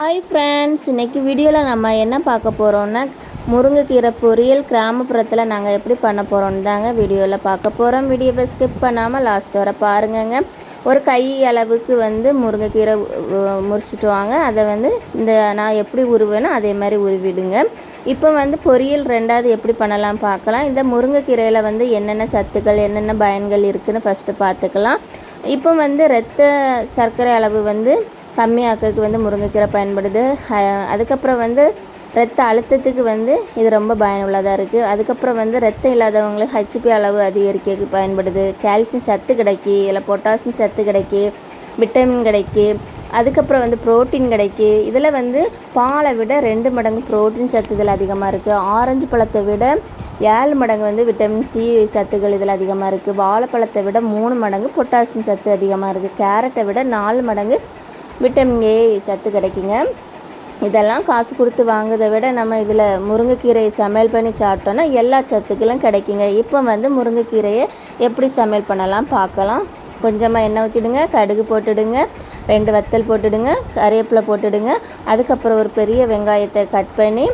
Hi friends, இன்றைக்கி வீடியோவில் நம்ம என்ன பார்க்க போகிறோம்னா முருங்கைக்கீரை பொரியல் கிராமப்புறத்தில் நாங்கள் எப்படி பண்ண போகிறோன்னு தாங்க வீடியோவில் பார்க்க போகிறோம். வீடியோவை ஸ்கிப் பண்ணாமல் லாஸ்ட் வர பாருங்கங்க. ஒரு கை அளவுக்கு முருங்கைக்கீரை முறிச்சிட்டு வாங்க. அதை இந்த நான் எப்படி உருவேனோ அதே மாதிரி உருவிடுங்க. இப்போ பொரியல் ரெண்டாவது எப்படி பண்ணலாம் பார்க்கலாம். இந்த முருங்கைக்கீரையில் என்னென்ன சத்துக்கள் என்னென்ன பயன்கள் இருக்குதுன்னு ஃபஸ்ட்டு பார்த்துக்கலாம். இப்போ இரத்த சர்க்கரை அளவு கம்மியாக்கிறதுக்கு முருங்கைக்கீரை பயன்படுது. அதுக்கப்புறம் இரத்த அழுத்தத்துக்கு இது ரொம்ப பயனுள்ளதாக இருக்குது. அதுக்கப்புறம் இரத்தம் இல்லாதவங்களுக்கு ஹெச்பி அளவு அதிகரிக்க பயன்படுது. கால்சியம் சத்து கிடைக்கி, இல்லை பொட்டாசியம் சத்து கிடைக்கி, விட்டமின் கிடைக்கி, அதுக்கப்புறம் புரோட்டீன் கிடைக்கி. இதில் பாலை விட 2 மடங்கு புரோட்டீன் சத்து இதில் அதிகமாக இருக்குது. ஆரஞ்சு பழத்தை விட 7 மடங்கு விட்டமின் சி சத்துக்கள் இதில் அதிகமாக இருக்குது. வாழைப்பழத்தை விட 3 மடங்கு பொட்டாசியம் சத்து அதிகமாக இருக்குது. கேரட்டை விட 4 மடங்கு விட்டமின் ஏ சத்து கிடைக்குங்க. இதெல்லாம் காசு கொடுத்து வாங்குறதை விட நம்ம இதில் முருங்கைக்கீரையை சமையல் பண்ணி சாப்பிட்டோன்னா எல்லா சத்துக்களும் கிடைக்குங்க. இப்போ முருங்கைக்கீரையை எப்படி சமையல் பண்ணலாம் பார்க்கலாம். கொஞ்சமாக எண்ணெய் ஊற்றிடுங்க, கடுகு போட்டுடுங்க, 2 வத்தல் போட்டுடுங்க, கறிவேப்பிலை போட்டுடுங்க. அதுக்கப்புறம் ஒரு பெரிய வெங்காயத்தை கட் பண்ணி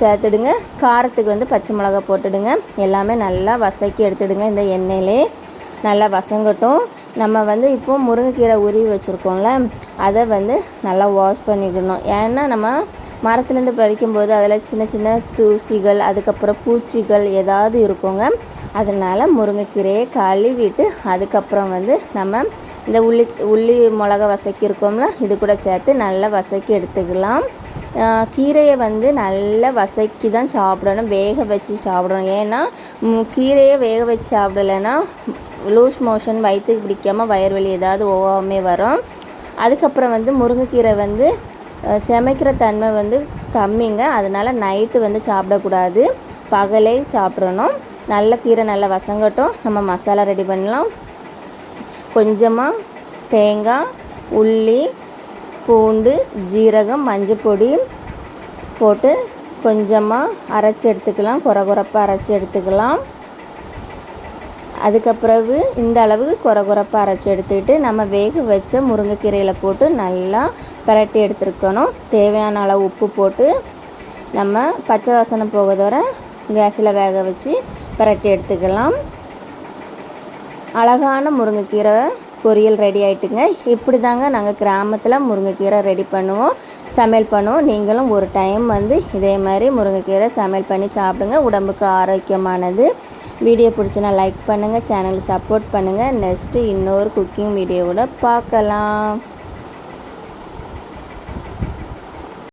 சேர்த்துடுங்க. காரத்துக்கு பச்சை மிளகா போட்டுடுங்க. எல்லாமே நல்லா வதக்கி எடுத்துடுங்க. இந்த எண்ணெயிலே நல்லா வசங்கட்டும். நம்ம இப்போ முருங்கைக்கீரை உருவி வச்சுருக்கோம்ல, அதை நல்லா வாஷ் பண்ணிக்கணும். ஏன்னா நம்ம மரத்துலேருந்து பறிக்கும்போது அதில் சின்ன சின்ன தூசிகள், அதுக்கப்புறம் பூச்சிகள் ஏதாவது இருக்குங்க. அதனால் முருங்கைக்கீரையை கழுவிட்டு அதுக்கப்புறம் நம்ம இந்த உள்ளி மிளகா வதக்கியிருக்கோம்ல, இது கூட சேர்த்து நல்லா வதக்கி எடுத்துக்கலாம். கீரையை நல்லா வதக்கி தான் சாப்பிடணும், வேக வச்சு சாப்பிடணும். ஏன்னா கீரையை வேக வச்சு சாப்பிடலைன்னா லூஸ் மோஷன், வயிற்றுக்கு பிடிக்காமல் வயிறு வலி ஏதாவது ஒவ்வாமே வரும். அதுக்கப்புறம் முருங்கைக்கீரை செமைக்கிற தன்மை கம்மிங்க. அதனால் நைட்டு சாப்பிடக்கூடாது, பகலே சாப்பிட்றணும். நல்ல கீரை நல்லா வசங்கட்டும். நம்ம மசாலா ரெடி பண்ணலாம். கொஞ்சமாக தேங்காய், உள்ளி, பூண்டு, ஜீரகம், மஞ்சள் பொடி போட்டு கொஞ்சமாக அரைச்சி எடுத்துக்கலாம். குறப்பாக அரைச்சி எடுத்துக்கலாம். அதுக்கப்புறவு இந்த அளவுக்கு குறப்பாக அரைச்சி எடுத்துக்கிட்டு நம்ம வேக வச்ச முருங்கைக்கீரையில் போட்டு நல்லா பிரட்டி எடுத்துருக்கணும். தேவையான அளவு உப்பு போட்டு நம்ம பச்சை வாசனை போகதோற கேஸில் வேக வச்சு பிரட்டி எடுத்துக்கலாம். அழகான முருங்கைக்கீரை பொரியல் ரெடி ஆகிட்டுங்க. இப்படி தாங்க நாங்கள் கிராமத்தில் முருங்கைக்கீரை ரெடி பண்ணுவோம், சமையல் பண்ணுவோம். நீங்களும் ஒரு டைம் இதே மாதிரி முருங்கைக்கீரை சமையல் பண்ணி சாப்பிடுங்க. உடம்புக்கு ஆரோக்கியமானது. வீடியோ பிடிச்சினா லைக் பண்ணுங்கள், சேனலை சப்போர்ட் பண்ணுங்கள். நெக்ஸ்ட்டு இன்னொரு குக்கிங் வீடியோவோட பார்க்கலாம்.